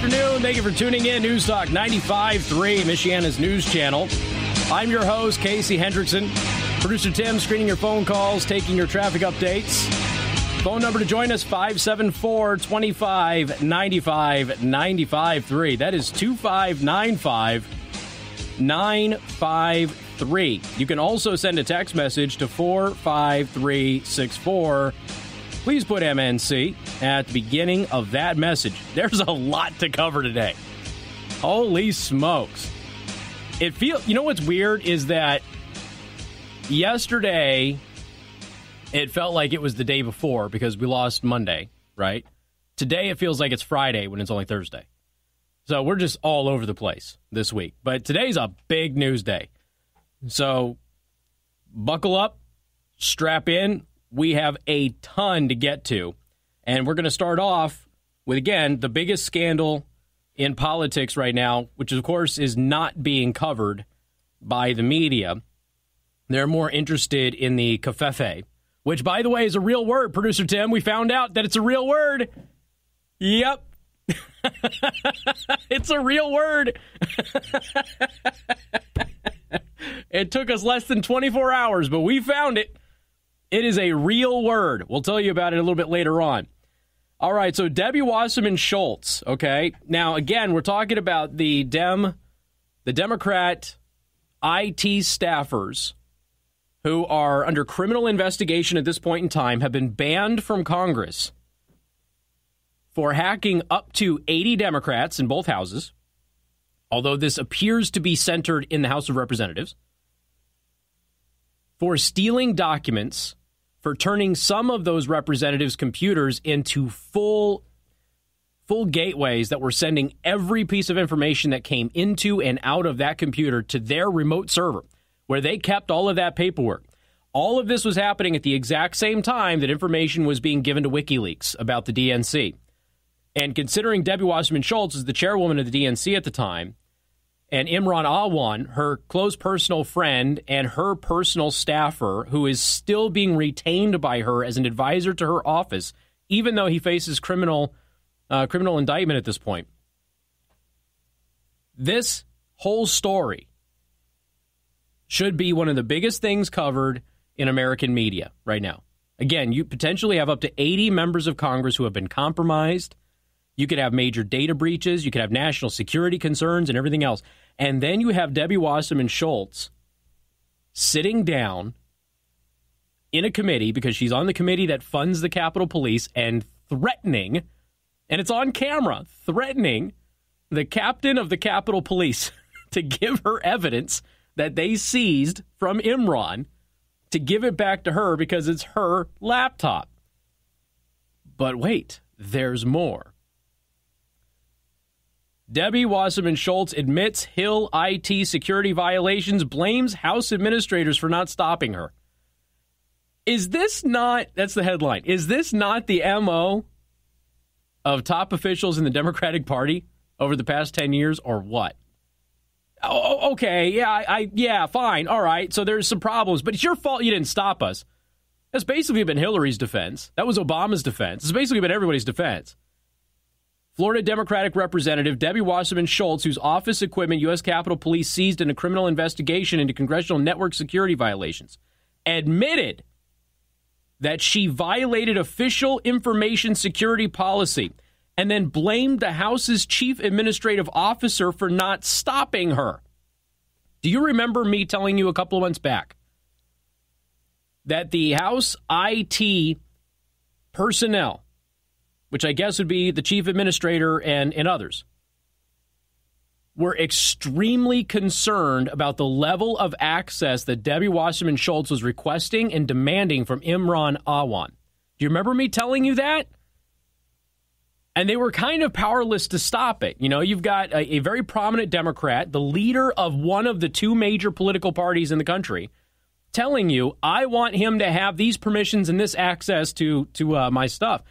afternoon. Thank you for tuning in. News Talk 95.3, Michiana's news channel. I'm your host, Casey Hendrickson. Producer Tim screening your phone calls, taking your traffic updates. Phone number to join us, 574-25-95-95.3. That is 2595-953. You can also send a text message to 45364. Please put MNC at the beginning of that message. There's a lot to cover today. Holy smokes. You know what's weird is that yesterday it felt like it was the day before because we lost Monday, right? Today it feels like it's Friday when it's only Thursday. So we're just all over the place this week. But today's a big news day. So buckle up, strap in. We have a ton to get to. And we're going to start off with, again, the biggest scandal in politics right now, which, of course, is not being covered by the media. They're more interested in the covfefe, which, by the way, is a real word. Producer Tim, we found out that it's a real word. Yep. It's a real word. It took us less than 24 hours, but we found it. It is a real word. We'll tell you about it a little bit later on. All right, so Debbie Wasserman Schultz, okay? Now, again, we're talking about the Democrat IT staffers who are under criminal investigation at this point in time, have been banned from Congress for hacking up to 80 Democrats in both houses, although this appears to be centered in the House of Representatives, for stealing documents, for turning some of those representatives' computers into full gateways that were sending every piece of information that came into and out of that computer to their remote server, where they kept all of that paperwork. All of this was happening at the exact same time that information was being given to WikiLeaks about the DNC. And considering Debbie Wasserman Schultz is the chairwoman of the DNC at the time, and Imran Awan, her close personal friend and her personal staffer, who is still being retained by her as an advisor to her office, even though he faces criminal indictment at this point. This whole story should be one of the biggest things covered in American media right now. Again, you potentially have up to 80 members of Congress who have been compromised. You could have major data breaches. You could have national security concerns and everything else. And then you have Debbie Wasserman Schultz sitting down in a committee, because she's on the committee that funds the Capitol Police, and threatening, and it's on camera, threatening the captain of the Capitol Police to give her evidence that they seized from Imran, to give it back to her because it's her laptop. But wait, there's more. Debbie Wasserman Schultz admits Hill IT security violations, blames House administrators for not stopping her. Is this not, that's the headline, is this not the MO of top officials in the Democratic Party over the past 10 years, or what? Oh, okay, yeah, fine, all right, so there's some problems, but it's your fault you didn't stop us. That's basically been Hillary's defense. That was Obama's defense. It's basically been everybody's defense. Florida Democratic Representative Debbie Wasserman Schultz, whose office equipment U.S. Capitol Police seized in a criminal investigation into congressional network security violations, admitted that she violated official information security policy and then blamed the House's chief administrative officer for not stopping her. Do you remember me telling you a couple of months back that the House IT personnel, which I guess would be the chief administrator and others, were extremely concerned about the level of access that Debbie Wasserman Schultz was requesting and demanding from Imran Awan? Do you remember me telling you that? And they were kind of powerless to stop it. You know, you've got a very prominent Democrat, the leader of one of the two major political parties in the country, telling you, I want him to have these permissions and this access to my stuff.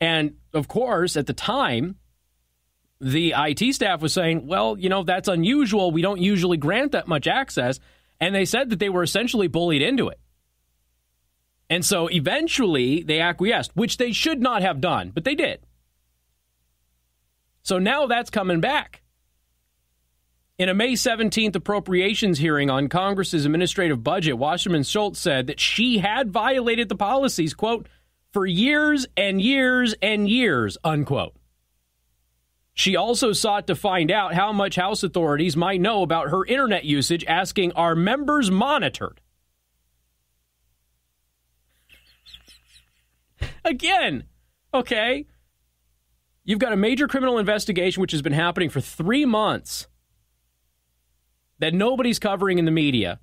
And, of course, at the time, the IT staff was saying, well, you know, that's unusual. We don't usually grant that much access. And they said that they were essentially bullied into it. And so eventually they acquiesced, which they should not have done, but they did. So now that's coming back. In a May 17th appropriations hearing on Congress's administrative budget, Wasserman Schultz said that she had violated the policies, quote, for years and years and years, unquote. She also sought to find out how much House authorities might know about her internet usage, asking, are members monitored? Again, okay, you've got a major criminal investigation which has been happening for 3 months that nobody's covering in the media,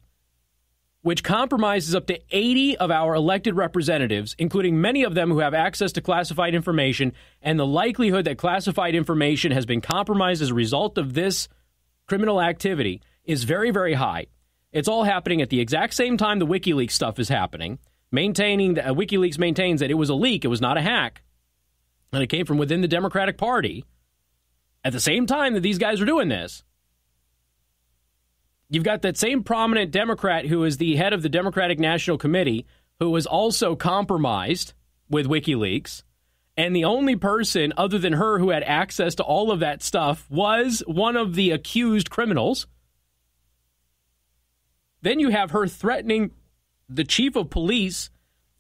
which compromises up to 80 of our elected representatives, including many of them who have access to classified information, and the likelihood that classified information has been compromised as a result of this criminal activity is very, very high. It's all happening at the exact same time the WikiLeaks stuff is happening, WikiLeaks maintains that it was a leak, it was not a hack, and it came from within the Democratic Party. At the same time that these guys are doing this, you've got that same prominent Democrat who is the head of the Democratic National Committee who was also compromised with WikiLeaks. And the only person other than her who had access to all of that stuff was one of the accused criminals. Then you have her threatening the chief of police.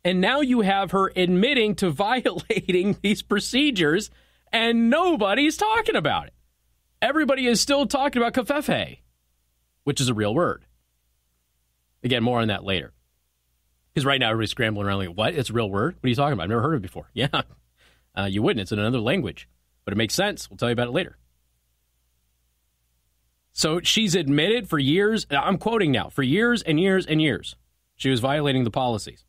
And now you have her admitting to violating these procedures. And nobody's talking about it. Everybody is still talking about kafefe, which is a real word. Again, more on that later. Because right now everybody's scrambling around like, what? It's a real word? What are you talking about? I've never heard of it before. Yeah, you wouldn't. It's in another language. But it makes sense. We'll tell you about it later. So she's admitted for years, I'm quoting now, for years and years and years, she was violating the policies.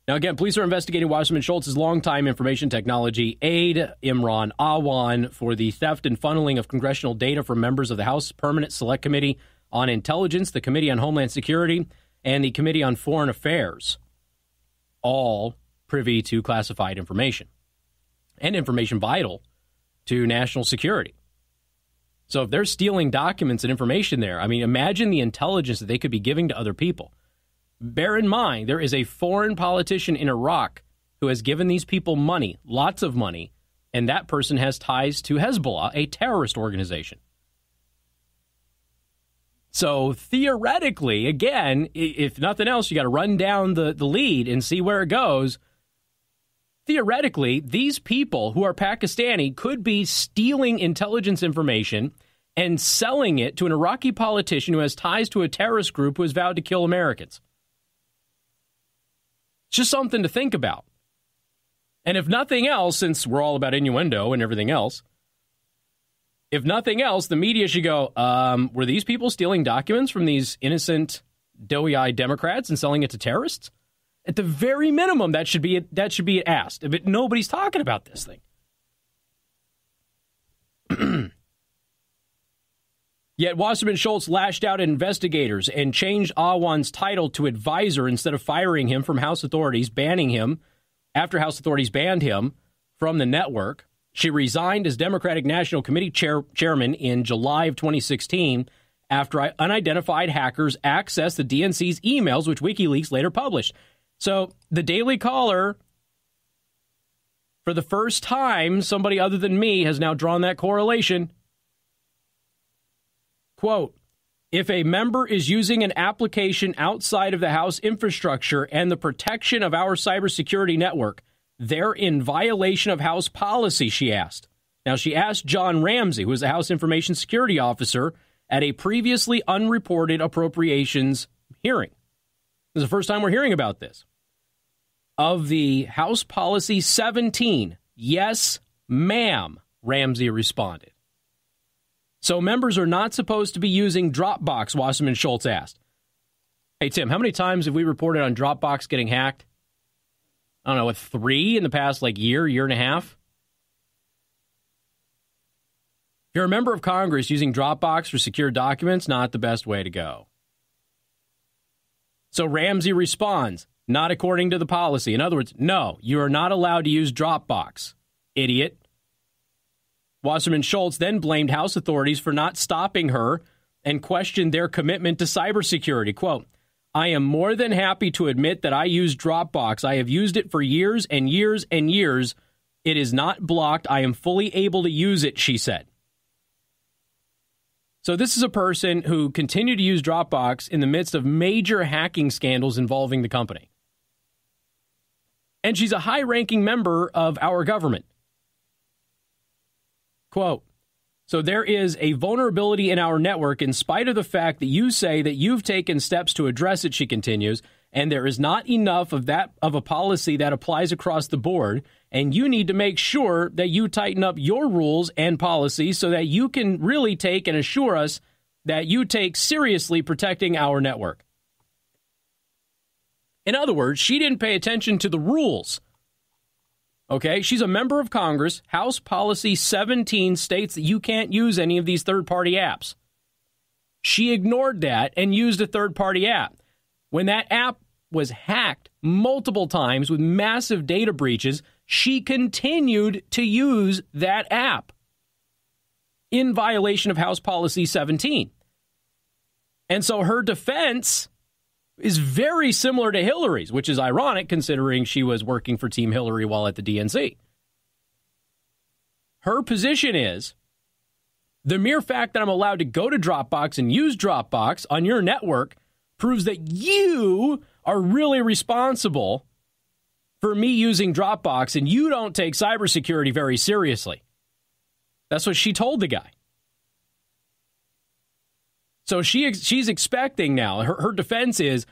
Now, again, police are investigating Wasserman Schultz's longtime information technology aide, Imran Awan, for the theft and funneling of congressional data from members of the House Permanent Select Committee on Intelligence, the Committee on Homeland Security, and the Committee on Foreign Affairs, all privy to classified information and information vital to national security. So if they're stealing documents and information there, I mean, imagine the intelligence that they could be giving to other people. Bear in mind, there is a foreign politician in Iraq who has given these people money, lots of money, and that person has ties to Hezbollah, a terrorist organization. So theoretically, again, if nothing else, you got to run down the lead and see where it goes. Theoretically, these people who are Pakistani could be stealing intelligence information and selling it to an Iraqi politician who has ties to a terrorist group who has vowed to kill Americans. It's just something to think about. And if nothing else, since we're all about innuendo and everything else, if nothing else, the media should go, were these people stealing documents from these innocent, doughy-eyed Democrats and selling it to terrorists? At the very minimum, that should be asked. But nobody's talking about this thing. Yet Wasserman Schultz lashed out at investigators and changed Awan's title to advisor instead of firing him from House authorities, banning him after House authorities banned him from the network. She resigned as Democratic National Committee chairman in July of 2016 after unidentified hackers accessed the DNC's emails, which WikiLeaks later published. So the Daily Caller, for the first time, somebody other than me has now drawn that correlation. Quote, if a member is using an application outside of the House infrastructure and the protection of our cybersecurity network, they're in violation of House policy, she asked. Now, she asked John Ramsey, who is the House Information Security Officer, at a previously unreported appropriations hearing. This is the first time we're hearing about this. Of the House Policy 17, yes, ma'am, Ramsey responded. So members are not supposed to be using Dropbox, Wasserman Schultz asked. Hey, Tim, how many times have we reported on Dropbox getting hacked? I don't know, 3 in the past, year and a half? If you're a member of Congress, using Dropbox for secure documents, not the best way to go. So Ramsey responds, not according to the policy. In other words, no, you are not allowed to use Dropbox, idiot. Wasserman Schultz then blamed House authorities for not stopping her and questioned their commitment to cybersecurity. Quote, I am more than happy to admit that I use Dropbox. I have used it for years and years and years. It is not blocked. I am fully able to use it, she said. So this is a person who continued to use Dropbox in the midst of major hacking scandals involving the company. And she's a high-ranking member of our government. Quote, so there is a vulnerability in our network in spite of the fact that you say that you've taken steps to address it, she continues, and there is not enough of a policy that applies across the board, and you need to make sure that you tighten up your rules and policies so that you can really take and assure us that you take seriously protecting our network. In other words, she didn't pay attention to the rules. Okay, she's a member of Congress. House Policy 17 states that you can't use any of these third-party apps. She ignored that and used a third-party app. When that app was hacked multiple times with massive data breaches, she continued to use that app in violation of House Policy 17. And so her defense is very similar to Hillary's, which is ironic considering she was working for Team Hillary while at the DNC. Her position is the mere fact that I'm allowed to go to Dropbox and use Dropbox on your network proves that you are really responsible for me using Dropbox and you don't take cybersecurity very seriously. That's what she told the guy. So she's expecting now, her defense is,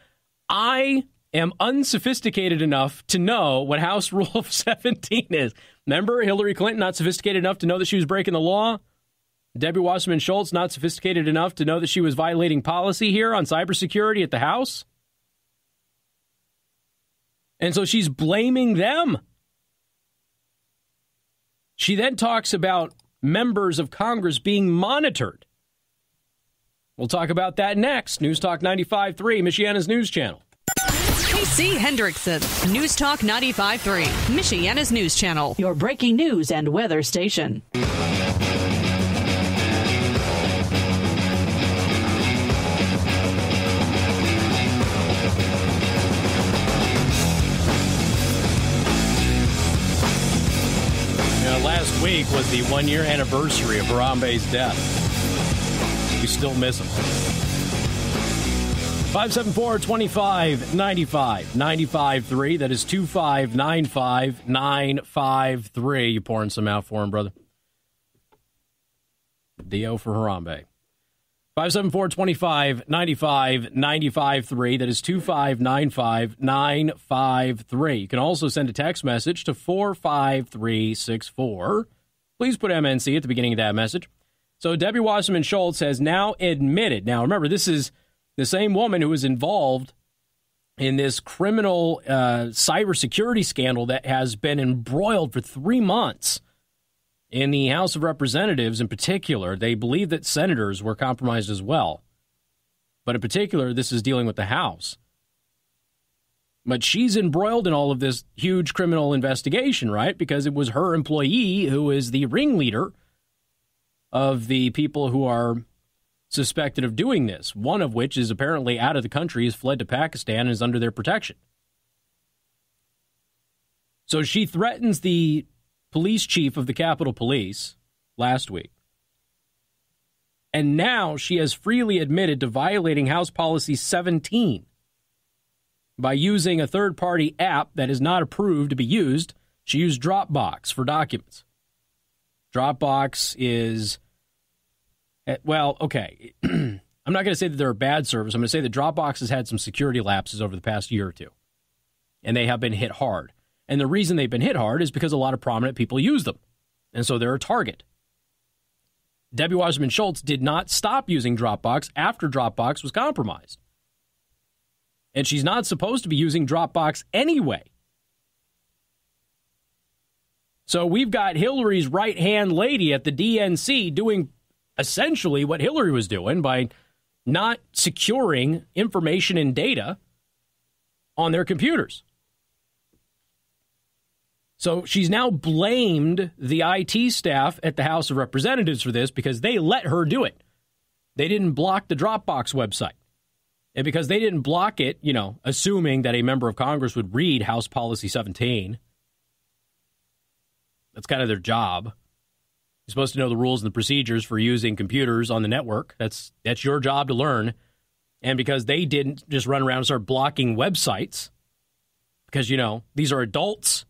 I am unsophisticated enough to know what House Rule 17 is. Remember Hillary Clinton not sophisticated enough to know that she was breaking the law? Debbie Wasserman Schultz not sophisticated enough to know that she was violating policy here on cybersecurity at the House? And so she's blaming them. She then talks about members of Congress being monitored. We'll talk about that next. News Talk 95.3, Michiana's news channel. Casey Hendrickson, News Talk 95.3, Michiana's news channel. Your breaking news and weather station. Last week was the one-year anniversary of Harambe's death. We still miss him. 574-2595, 95.3. That is 2595953. You pouring some out for him, brother? Dio for Harambe. 574-2595, 95.3. That is 2595953. You can also send a text message to 45364. Please put MNC at the beginning of that message. So Debbie Wasserman Schultz has now admitted. Now, remember, this is the same woman who was involved in this criminal cybersecurity scandal that has been embroiled for 3 months in the House of Representatives in particular. They believe that senators were compromised as well. But in particular, this is dealing with the House. But she's embroiled in all of this huge criminal investigation, right? Because it was her employee who is the ringleader of the people who are suspected of doing this, one of which is apparently out of the country, has fled to Pakistan, and is under their protection. So she threatens the police chief of the Capitol Police last week. And now she has freely admitted to violating House Policy 17 by using a third-party app that is not approved to be used. She used Dropbox for documents. Dropbox is, well, okay. I'm not going to say that they're a bad service. I'm going to say that Dropbox has had some security lapses over the past year or two. And they have been hit hard. And the reason they've been hit hard is because a lot of prominent people use them. And so they're a target. Debbie Wasserman Schultz did not stop using Dropbox after Dropbox was compromised. And she's not supposed to be using Dropbox anyway. So we've got Hillary's right-hand lady at the DNC doing essentially what Hillary was doing by not securing information and data on their computers. So she's now blamed the IT staff at the House of Representatives for this because they let her do it. They didn't block the Dropbox website. And because they didn't block it, you know, assuming that a member of Congress would read House Policy 17, That's kind of their job. You're supposed to know the rules and the procedures for using computers on the network. That's your job to learn. And because they didn't just run around and start blocking websites, because, these are adults,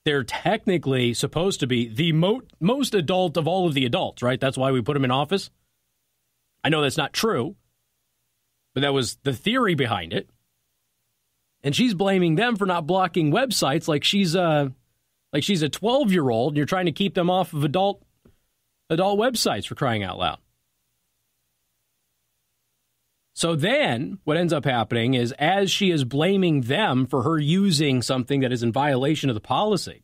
they're technically supposed to be the most adult of all of the adults, right? That's why we put them in office. I know that's not true, but that was the theory behind it. And she's blaming them for not blocking websites like she's a 12-year-old and you're trying to keep them off of adult websites, for crying out loud. So then what ends up happening is, as she is blaming them for her using something that is in violation of the policy,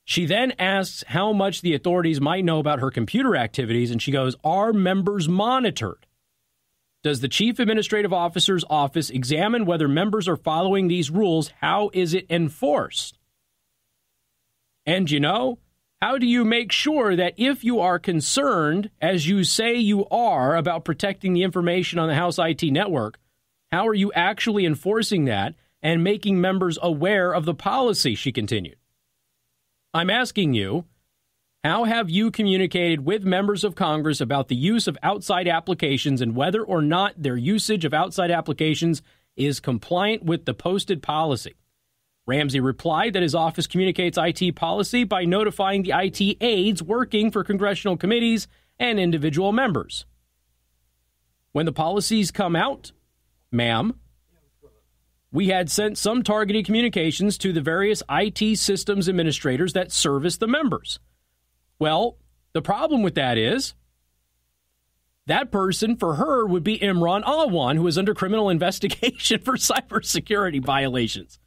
she then asks how much the authorities might know about her computer activities, and she goes, "Are members monitored? Does the Chief Administrative Officer's office examine whether members are following these rules? How is it enforced? And how do you make sure that if you are concerned, as you say you are, about protecting the information on the House IT network, how are you actually enforcing that and making members aware of the policy?" she continued. "I'm asking you, how have you communicated with members of Congress about the use of outside applications and whether or not their usage of outside applications is compliant with the posted policy?" Ramsey replied that his office communicates IT policy by notifying the IT aides working for congressional committees and individual members. "When the policies come out, ma'am, we had sent some targeted communications to the various IT systems administrators that service the members. Well, the problem with that is that person, for her, would be Imran Awan, who is under criminal investigation for cybersecurity violations.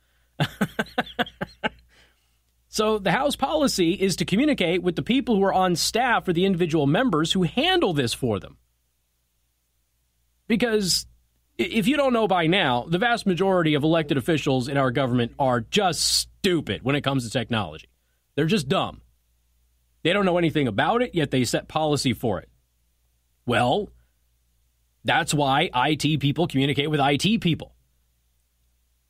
So the House policy is to communicate with the people who are on staff or the individual members who handle this for them. Because if you don't know by now, the vast majority of elected officials in our government are just stupid when it comes to technology. They're just dumb. They don't know anything about it, yet they set policy for it. Well, that's why IT people communicate with IT people.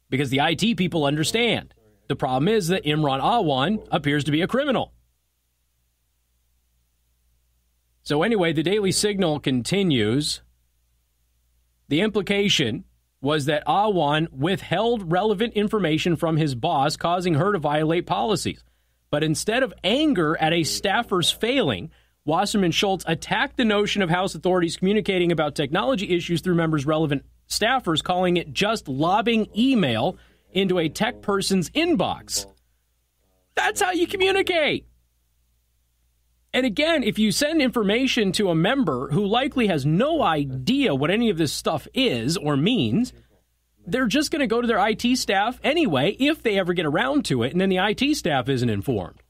Because the IT people understand. The problem is that Imran Awan appears to be a criminal. So anyway, the Daily Signal continues. The implication was that Awan withheld relevant information from his boss, causing her to violate policies. But instead of anger at a staffer's failing, Wasserman Schultz attacked the notion of House authorities communicating about technology issues through members' relevant staffers, calling it just lobbing email into a tech person's inbox. That's how you communicate. And again, if you send information to a member who likely has no idea what any of this stuff is or means, they're just going to go to their IT staff anyway, if they ever get around to it, and then the IT staff isn't informed.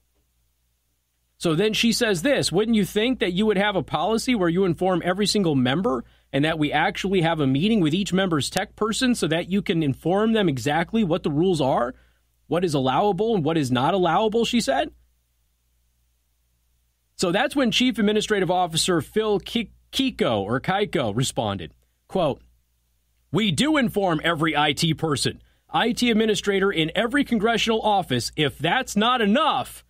So then she says this: wouldn't you think that you would have a policy where you inform every single member, and that we actually have a meeting with each member's tech person so that you can inform them exactly what the rules are, what is allowable and what is not allowable, she said. So that's when Chief Administrative Officer Phil Keiko responded, quote, "We do inform every IT person, IT administrator in every congressional office. If that's not enough..."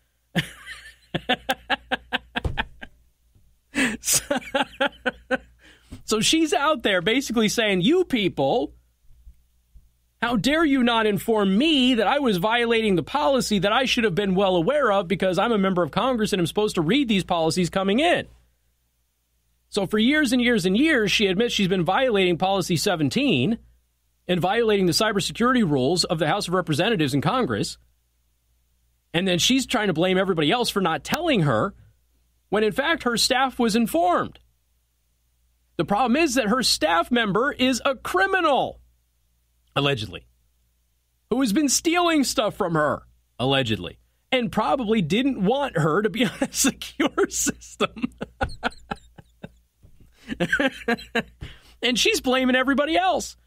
So she's out there basically saying, you people, how dare you not inform me that I was violating the policy that I should have been well aware of because I'm a member of Congress and I'm supposed to read these policies coming in. So for years and years and years, she admits she's been violating Policy 17 and violating the cybersecurity rules of the House of Representatives in Congress. And then she's trying to blame everybody else for not telling her when, in fact, her staff was informed. The problem is that her staff member is a criminal, allegedly, who has been stealing stuff from her, allegedly, and probably didn't want her to be on a secure system. And she's blaming everybody else.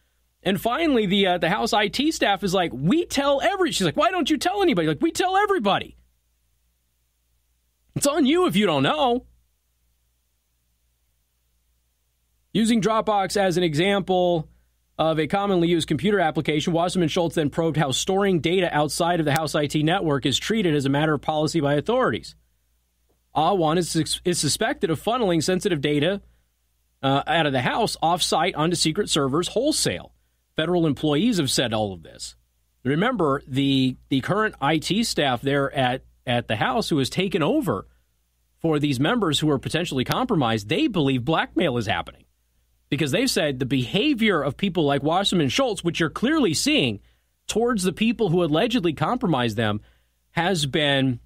And finally, the House IT staff is like, she's like, why don't you tell anybody? Like, we tell everybody. It's on you if you don't know. Using Dropbox as an example, of a commonly used computer application. Wasserman Schultz then probed how storing data outside of the House IT network is treated as a matter of policy by authorities. A1 is suspected of funneling sensitive data out of the House off-site onto secret servers wholesale. Federal employees have said all of this. Remember, the current IT staff there at the House who has taken over for these members who are potentially compromised, they believe blackmail is happening. Because they've said the behavior of people like Wasserman Schultz, which you're clearly seeing towards the people who allegedly compromised them, has been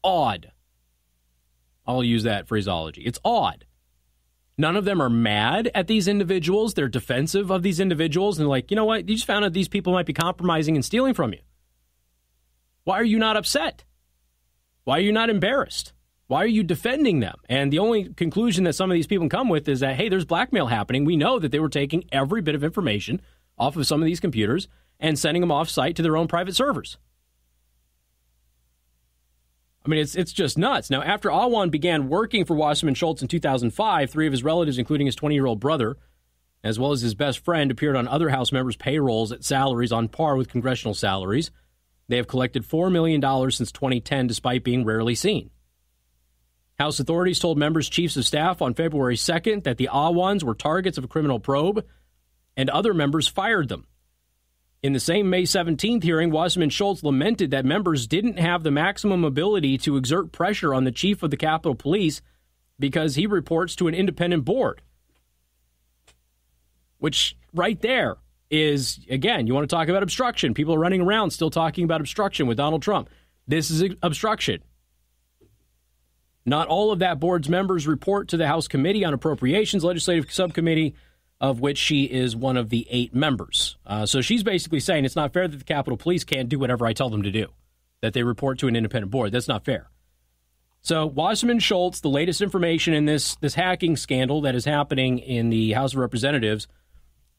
odd. I'll use that phraseology. It's odd. None of them are mad at these individuals. They're defensive of these individuals. And they're like, you know what? You just found out these people might be compromising and stealing from you. Why are you not upset? Why are you not embarrassed? Why are you defending them? And the only conclusion that some of these people come with is that, hey, there's blackmail happening. We know that they were taking every bit of information off of some of these computers and sending them off-site to their own private servers. I mean, it's just nuts. Now, after Awan began working for Wasserman Schultz in 2005, 3 of his relatives, including his 20-year-old brother, as well as his best friend, appeared on other House members' payrolls at salaries on par with congressional salaries. They have collected $4 million since 2010, despite being rarely seen. House authorities told members' chiefs of staff on February 2nd that the Awans were targets of a criminal probe, and other members fired them. In the same May 17th hearing, Wasserman Schultz lamented that members didn't have the maximum ability to exert pressure on the chief of the Capitol Police because he reports to an independent board. Which, right there, is, again, you want to talk about obstruction. People are running around still talking about obstruction with Donald Trump. This is obstruction. Not all of that board's members report to the House Committee on Appropriations, Legislative Subcommittee, of which she is one of the 8 members. So she's basically saying it's not fair that the Capitol Police can't do whatever I tell them to do, that they report to an independent board. That's not fair. So Wasserman Schultz, the latest information in this hacking scandal that is happening in the House of Representatives,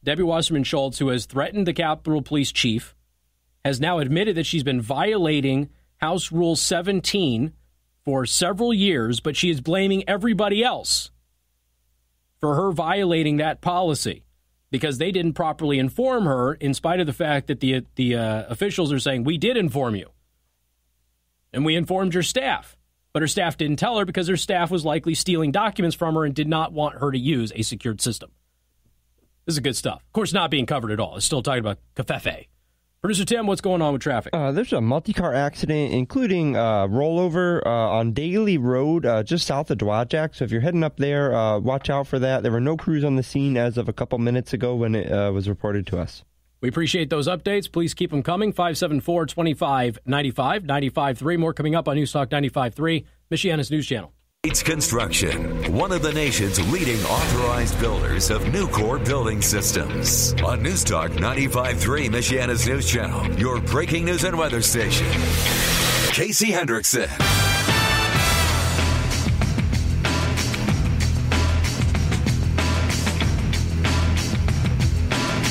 Debbie Wasserman Schultz, who has threatened the Capitol Police chief, has now admitted that she's been violating House Rule 17 for several years, but she is blaming everybody else for her violating that policy because they didn't properly inform her, in spite of the fact that the officials are saying, we did inform you. And we informed your staff. But her staff didn't tell her because her staff was likely stealing documents from her and did not want her to use a secured system. This is good stuff. Of course, not being covered at all. It's still talking about Covfefe. Producer Tim, what's going on with traffic? There's a multi-car accident, including rollover on Daly Road, just south of Dwajak. So if you're heading up there, watch out for that. There were no crews on the scene as of a couple minutes ago when it was reported to us. We appreciate those updates. Please keep them coming. 574-2595, 95.3. More coming up on Newstalk 95.3, Michiana's News Channel. It's Construction, one of the nation's leading authorized builders of new core building systems. On Newstalk 95.3, Michiana's News Channel, your breaking news and weather station. Casey Hendrickson.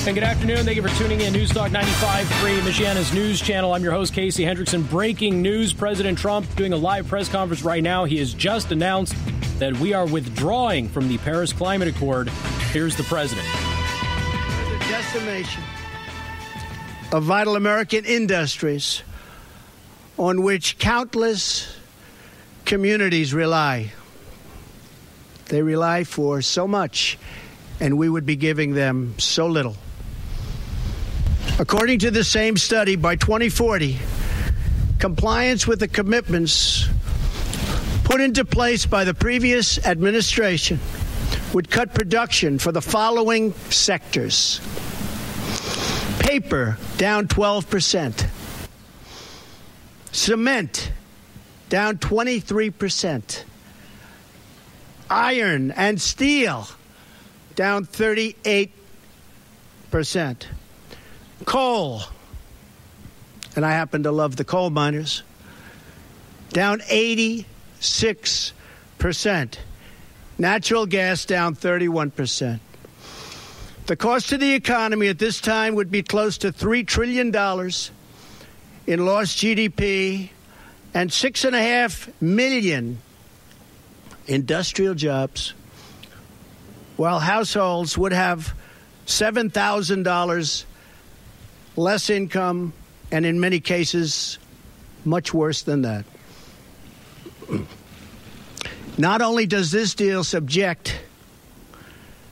And good afternoon. Thank you for tuning in. Newstalk 95.3, Michiana's News Channel. I'm your host, Casey Hendrickson. Breaking news. President Trump doing a live press conference right now. He has just announced that we are withdrawing from the Paris Climate Accord. Here's the president. The decimation of vital American industries on which countless communities rely. They rely for so much, and we would be giving them so little. According to the same study, by 2040, compliance with the commitments put into place by the previous administration would cut production for the following sectors. Paper, down 12%. Cement, down 23%. Iron and steel, down 38%. Coal, and I happen to love the coal miners, down 86%. Natural gas down 31%. The cost to the economy at this time would be close to $3 trillion in lost GDP and 6.5 million industrial jobs, while households would have $7,000 less income, and in many cases, much worse than that. Not only does this deal subject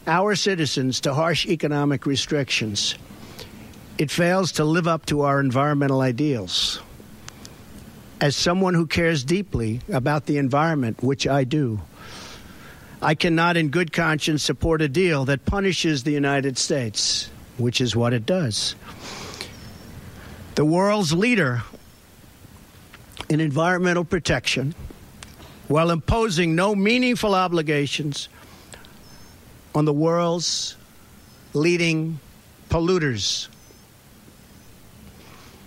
our citizens to harsh economic restrictions, it fails to live up to our environmental ideals. As someone who cares deeply about the environment, which I do, I cannot in good conscience support a deal that punishes the United States, which is what it does. The world's leader in environmental protection, while imposing no meaningful obligations on the world's leading polluters.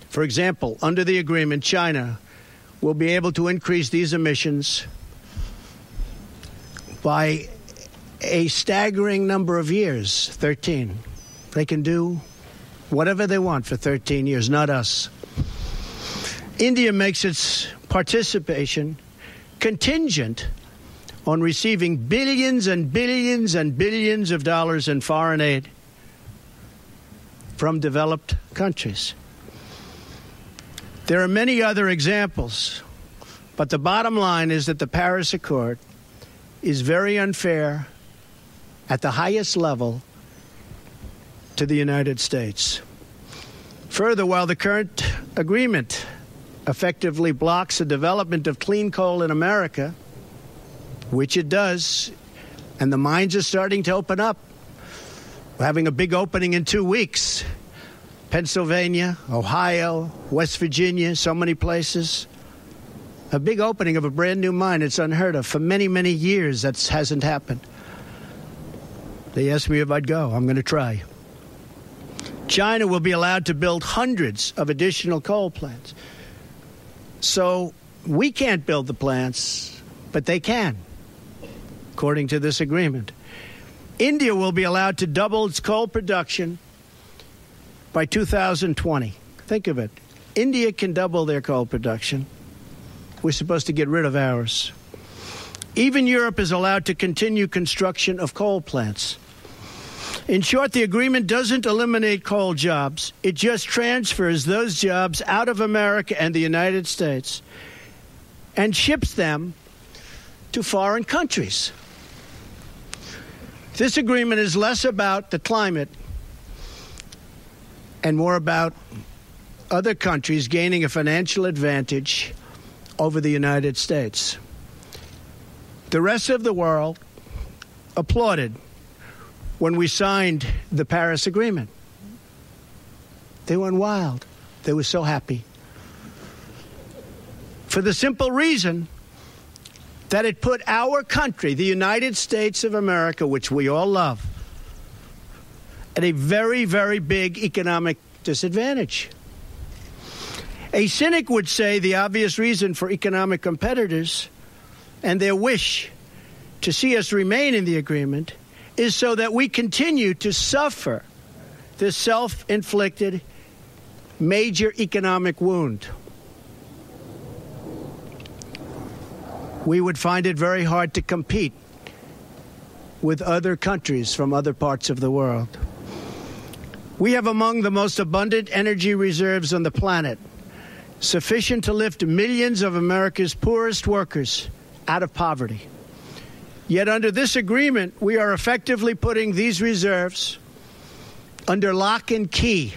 For example, under the agreement, China will be able to increase these emissions by a staggering number of years, 13. They can do whatever they want for 13 years, not us. India makes its participation contingent on receiving billions and billions and billions of dollars in foreign aid from developed countries. There are many other examples, but the bottom line is that the Paris Accord is very unfair at the highest level to the United States. Further, while the current agreement effectively blocks the development of clean coal in America, which it does, and the mines are starting to open up. We're having a big opening in 2 weeks. Pennsylvania, Ohio, West Virginia, so many places. A big opening of a brand new mine. It's unheard of. For many, many years, that hasn't happened. They asked me if I'd go. I'm going to try. China will be allowed to build hundreds of additional coal plants. So we can't build the plants, but they can, according to this agreement. India will be allowed to double its coal production by 2020. Think of it. India can double their coal production. We're supposed to get rid of ours. Even Europe is allowed to continue construction of coal plants. In short, the agreement doesn't eliminate coal jobs. It just transfers those jobs out of America and the United States and ships them to foreign countries. This agreement is less about the climate and more about other countries gaining a financial advantage over the United States. The rest of the world applauded when we signed the Paris Agreement. They went wild. They were so happy. For the simple reason that it put our country, the United States of America, which we all love, at a very, very big economic disadvantage. A cynic would say the obvious reason for economic competitors and their wish to see us remain in the agreement is so that we continue to suffer this self-inflicted major economic wound. We would find it very hard to compete with other countries from other parts of the world. We have among the most abundant energy reserves on the planet, sufficient to lift millions of America's poorest workers out of poverty. Yet under this agreement, we are effectively putting these reserves under lock and key,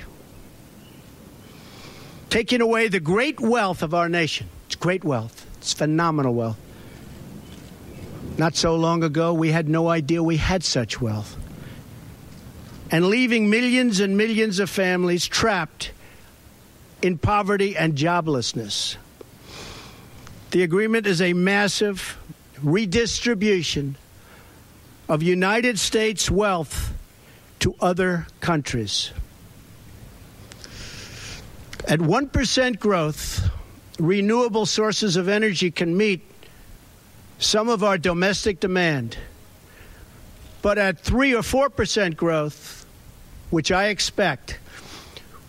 taking away the great wealth of our nation. It's great wealth. It's phenomenal wealth. Not so long ago, we had no idea we had such wealth. And leaving millions and millions of families trapped in poverty and joblessness. The agreement is a massive redistribution of United States wealth to other countries. At 1% growth, renewable sources of energy can meet some of our domestic demand. But at 3 or 4% growth, which I expect,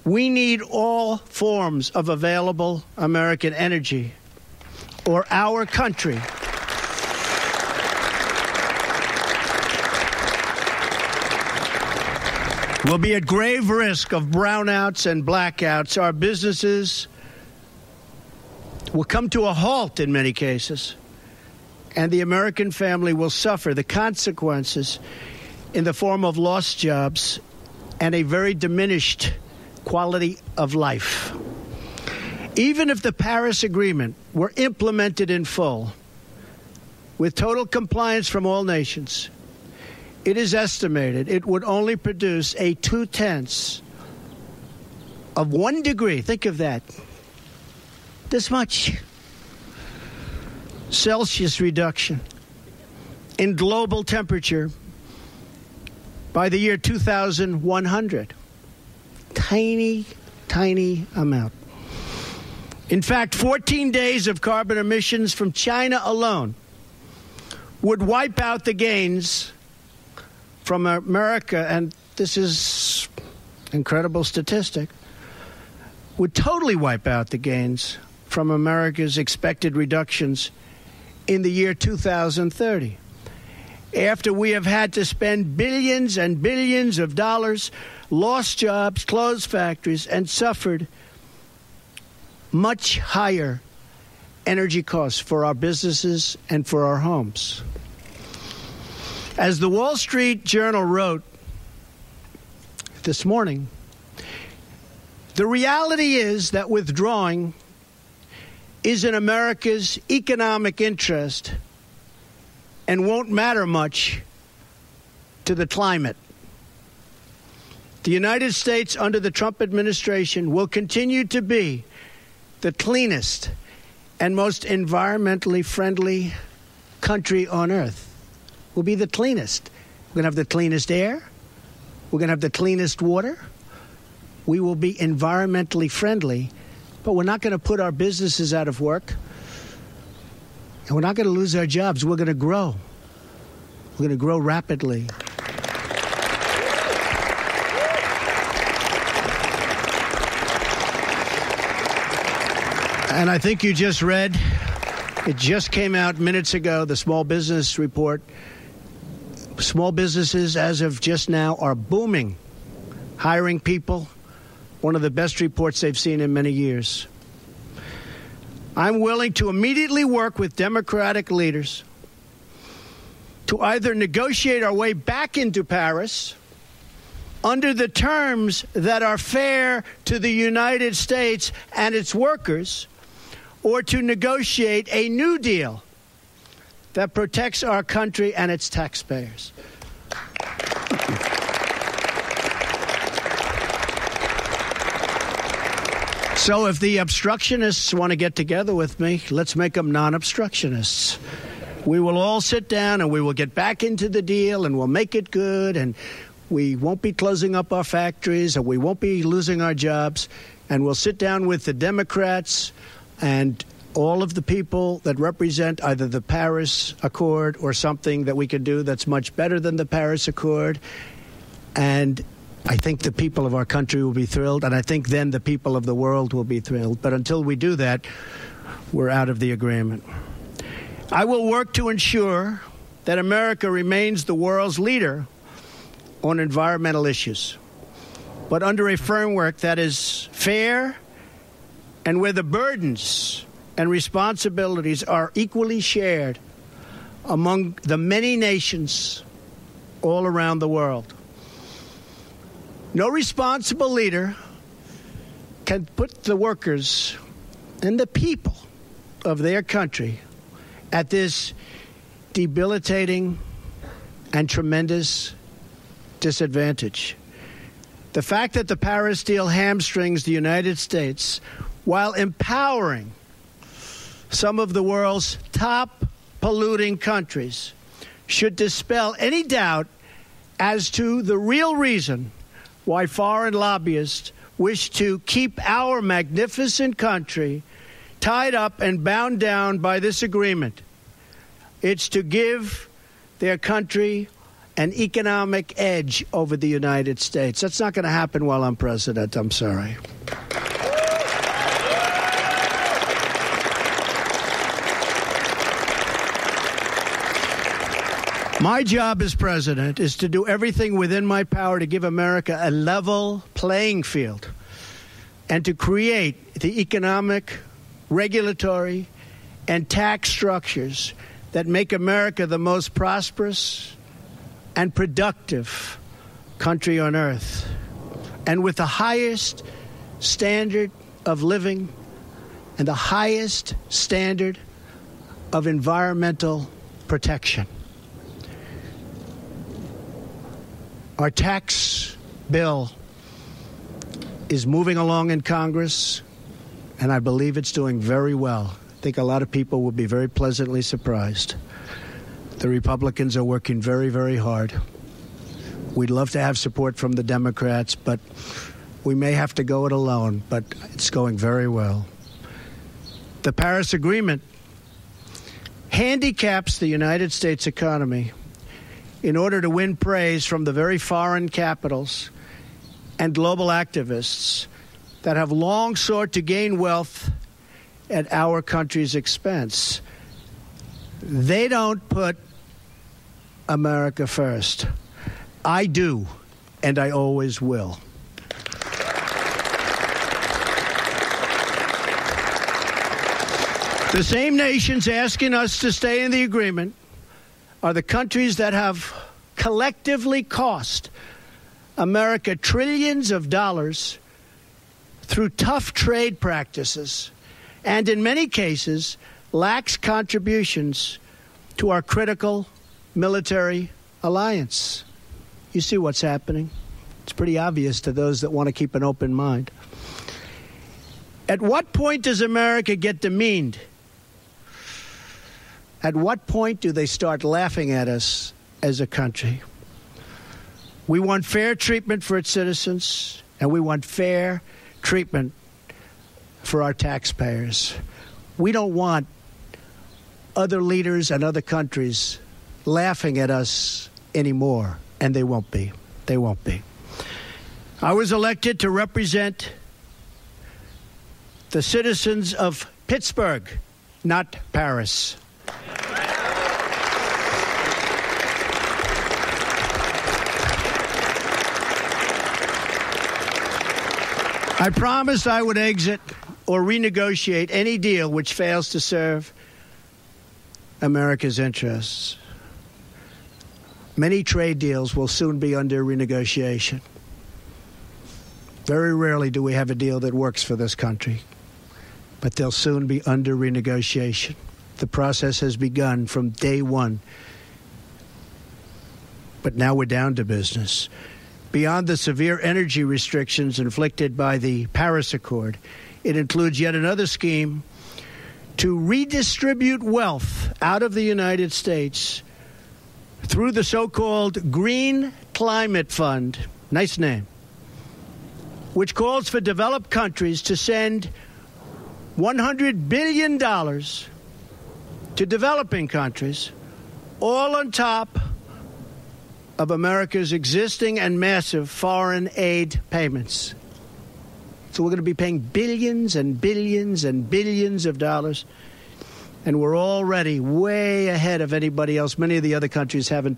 we need all forms of available American energy, or our country will be at grave risk of brownouts and blackouts. Our businesses will come to a halt in many cases, and the American family will suffer the consequences in the form of lost jobs and a very diminished quality of life. Even if the Paris Agreement were implemented in full, with total compliance from all nations, it is estimated it would only produce a 0.2 of 1 degree. Think of that. This much Celsius reduction in global temperature by the year 2100. Tiny, tiny amount. In fact, 14 days of carbon emissions from China alone would wipe out the gains from America, and this is an incredible statistic, would totally wipe out the gains from America's expected reductions in the year 2030. After we have had to spend billions and billions of dollars, lost jobs, closed factories, and suffered much higher energy costs for our businesses and for our homes. As the Wall Street Journal wrote this morning, the reality is that withdrawing is in America's economic interest and won't matter much to the climate. The United States under the Trump administration will continue to be the cleanest and most environmentally friendly country on earth. We'll be the cleanest. We're going to have the cleanest air. We're going to have the cleanest water. We will be environmentally friendly, but we're not going to put our businesses out of work. And we're not going to lose our jobs. We're going to grow. We're going to grow rapidly. And I think you just read, it just came out minutes ago, the small business report. Small businesses, as of just now, are booming, hiring people. One of the best reports they've seen in many years. I'm willing to immediately work with Democratic leaders to either negotiate our way back into Paris under the terms that are fair to the United States and its workers, or to negotiate a new deal that protects our country and its taxpayers. So if the obstructionists want to get together with me, let's make them non-obstructionists. We will all sit down and we will get back into the deal and we'll make it good, and we won't be closing up our factories and we won't be losing our jobs, and we'll sit down with the Democrats and all of the people that represent either the Paris Accord or something that we could do that's much better than the Paris Accord. And I think the people of our country will be thrilled, and I think then the people of the world will be thrilled. But until we do that, we're out of the agreement. I will work to ensure that America remains the world's leader on environmental issues, but under a framework that is fair and where the burdens and responsibilities are equally shared among the many nations all around the world. No responsible leader can put the workers and the people of their country at this debilitating and tremendous disadvantage. The fact that the Paris deal hamstrings the United States while empowering some of the world's top polluting countries should dispel any doubt as to the real reason why foreign lobbyists wish to keep our magnificent country tied up and bound down by this agreement. It's to give their country an economic edge over the United States. That's not going to happen while I'm president. I'm sorry. My job as president is to do everything within my power to give America a level playing field and to create the economic, regulatory, and tax structures that make America the most prosperous and productive country on earth, and with the highest standard of living and the highest standard of environmental protection. Our tax bill is moving along in Congress, and I believe it's doing very well. I think a lot of people will be very pleasantly surprised. The Republicans are working very, very hard. We'd love to have support from the Democrats, but we may have to go it alone, but it's going very well. The Paris Agreement handicaps the United States economy in order to win praise from the very foreign capitals and global activists that have long sought to gain wealth at our country's expense. They don't put America first. I do, and I always will. The same nations asking us to stay in the agreement are the countries that have collectively cost America trillions of dollars through tough trade practices and, in many cases, lax contributions to our critical military alliance. You see what's happening. It's pretty obvious to those that want to keep an open mind. At what point does America get demeaned? At what point do they start laughing at us as a country? We want fair treatment for its citizens, and we want fair treatment for our taxpayers. We don't want other leaders and other countries laughing at us anymore, and they won't be. They won't be. I was elected to represent the citizens of Pittsburgh, not Paris. I promised I would exit or renegotiate any deal which fails to serve America's interests. Many trade deals will soon be under renegotiation. Very rarely do we have a deal that works for this country, but they'll soon be under renegotiation. The process has begun from day one, but now we're down to business. Beyond the severe energy restrictions inflicted by the Paris Accord, it includes yet another scheme to redistribute wealth out of the United States through the so-called Green Climate Fund, nice name, which calls for developed countries to send $100 billion to developing countries, all on top of America's existing and massive foreign aid payments. So we're going to be paying billions and billions and billions of dollars, and we're already way ahead of anybody else. Many of the other countries haven't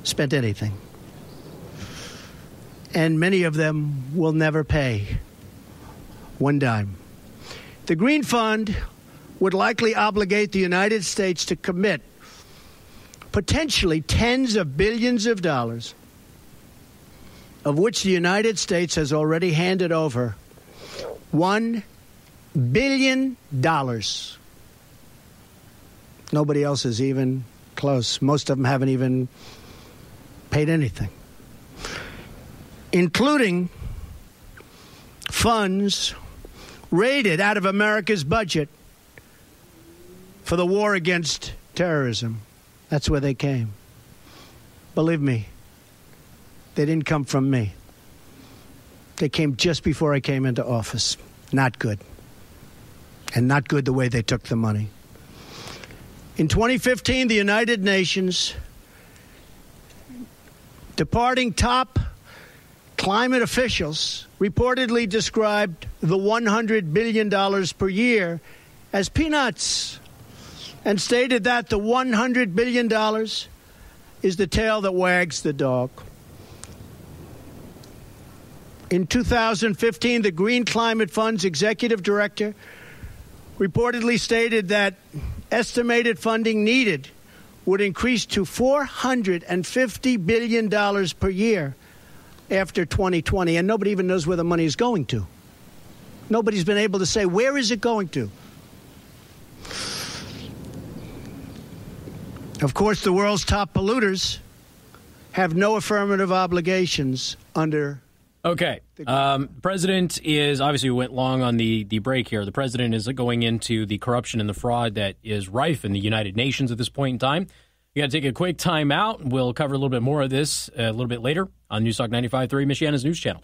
spent anything, and many of them will never pay one dime. The Green Fund would likely obligate the United States to commit potentially tens of billions of dollars, of which the United States has already handed over $1 billion. Nobody else is even close. Most of them haven't even paid anything, including funds raided out of America's budget for the war against terrorism. That's where they came. Believe me, they didn't come from me. They came just before I came into office. Not good. And not good the way they took the money. In 2015, the United Nations, departing top climate officials, reportedly described the $100 billion per year as peanuts, and stated that the $100 billion is the tail that wags the dog. In 2015, the Green Climate Fund's executive director reportedly stated that estimated funding needed would increase to $450 billion per year after 2020, and nobody even knows where the money is going to. Nobody's been able to say, where is it going to? Of course, the world's top polluters have no affirmative obligations under... Okay. President is, obviously we went long on the break here. The president is going into the corruption and the fraud that is rife in the United Nations at this point in time. We got to take a quick time out. We'll cover a little bit more of this a little bit later on News Talk 95.3, Michiana's news channel.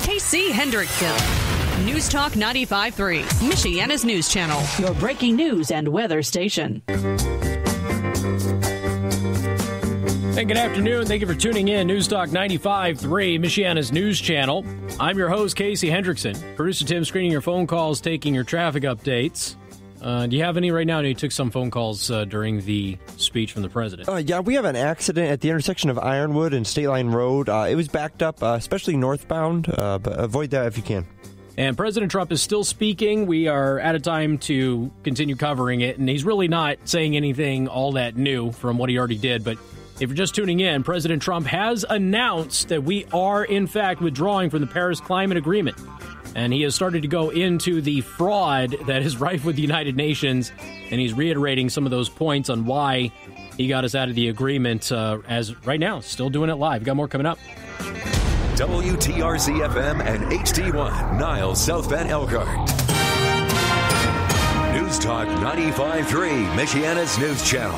Casey Hendrickson, News Talk 95.3, Michiana's news channel. Your breaking news and weather station. Hey, good afternoon. Thank you for tuning in. News Talk 95.3, Michiana's news channel. I'm your host, Casey Hendrickson. Producer Tim screening your phone calls, taking your traffic updates. Do you have any right now? You took some phone calls during the speech from the president. Yeah, we have an accident at the intersection of Ironwood and State Line Road. It was backed up, especially northbound, but avoid that if you can. And President Trump is still speaking. We are out of time to continue covering it, and he's really not saying anything all that new from what he already did, but if you're just tuning in, President Trump has announced that we are, in fact, withdrawing from the Paris Climate Agreement. And he has started to go into the fraud that is rife with the United Nations, and he's reiterating some of those points on why he got us out of the agreement as right now, still doing it live. Got more coming up. WTRC-FM and HD1, Niles, South Bend, Elkhart. News Talk 95.3, Michiana's news channel.